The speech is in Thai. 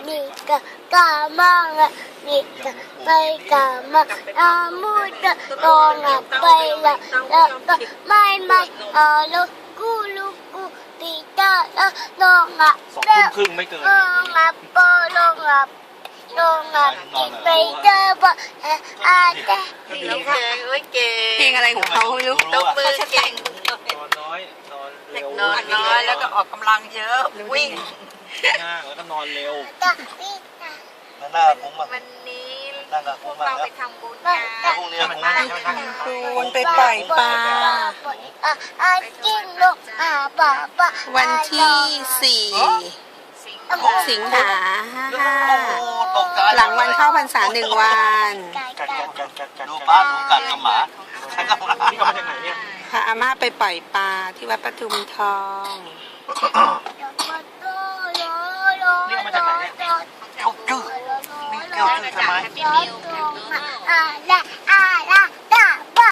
Nika kamanga Nika kama amuda tonga baila laka mai mai alo kuluku pita la nonga 2:30ไม่เกิน nonga polonga nonga pita ba ate น้องแกงเอ้ยเก่ง เพลงอะไรของเขาไม่รู้ ตบมือเก่ง นอนน้อยนอนเร็วน อนน้อยแล้วก็ออกกำลังเยอะวิ่ง ง่างแล้วก็นอนเร็ว ta pita หน้าคุ้มอ่ะ วันนี้ นั่งกับ พว คุ้ ก ม เรา มา ไป แล้ว ทำบุญกัน พรุ่งนี้คุ้ม คุณไปปล่อยปลา จิ้งลูกป่าป่า วันที่4 สิงหา ตกใจ หลังวันเข้าพรรษา1 วัน กัด ดูป้าดูกัดกับหมาใช้กับหมา นี่ก็มาจากไหนเนี่ย พาอาม่าไปปล่อยปลาที่วัดปทุมทอง นี่ก็มาจากไหนเนี่ย เจ้าจื้อมีเจ้าจื้อทำไม และ